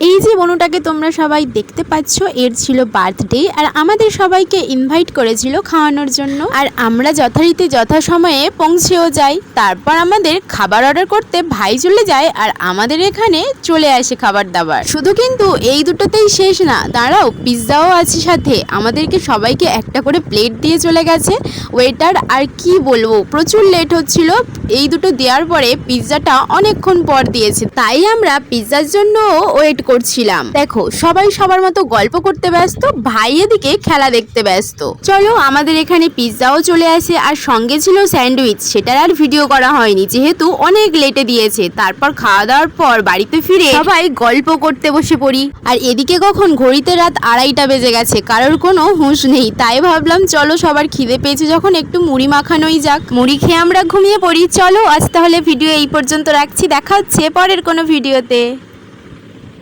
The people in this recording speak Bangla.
এই যে বনুটাকে তোমরা সবাই দেখতে পাচ্ছ, এর ছিল বার্থডে আর আমাদের সবাইকে ইনভাইট করেছিল খাওয়ানোর জন্য। আর আমরা যথারীতি যথাসময়ে পৌঁছেও যাই। তারপর আমাদের খাবার অর্ডার করতে ভাই চলে যায় আর আমাদের এখানে চলে আসে খাবার দাবার। শুধু কিন্তু এই দুটোতেই শেষ না, দাঁড়াও, পিৎজাও আছে সাথে। আমাদেরকে সবাইকে একটা করে প্লেট দিয়ে চলে গেছে ওয়েটার। আর কি বলবো, প্রচুর লেট হচ্ছিল। এই দুটো দেওয়ার পরে পিৎজাটা অনেকক্ষণ পর দিয়েছে, তাই আমরা পিৎজার জন্য ওয়েট করছিলাম। দেখো, সবাই সবার মতো গল্প করতে ব্যস্ত, ভাই এদিকে খেলা দেখতে ব্যস্ত। চলো, আমাদের এখানে পিৎজাও চলে আসে আর সঙ্গে ছিল স্যান্ডউইচ। সেটার আর ভিডিও করা হয়নি যেহেতু অনেক লেটে দিয়েছে। তারপর খাওয়া দাওয়ার পর বাড়িতে ফিরে সবাই গল্প করতে বসে পড়ি। আর এদিকে কখন ঘড়িতে রাত 2:30 বেজে গেছে, কারোর কোনো হুঁশ নেই। তাই ভাবলাম চলো, সবার খিদে পেয়েছে যখন একটু মুড়ি মাখানোই যাক। মুড়ি খেয়ে আমরা ঘুমিয়ে পড়ি। চলো, আজ তাহলে ভিডিও এই পর্যন্ত রাখছি। দেখা হচ্ছে পরের কোনো ভিডিওতে।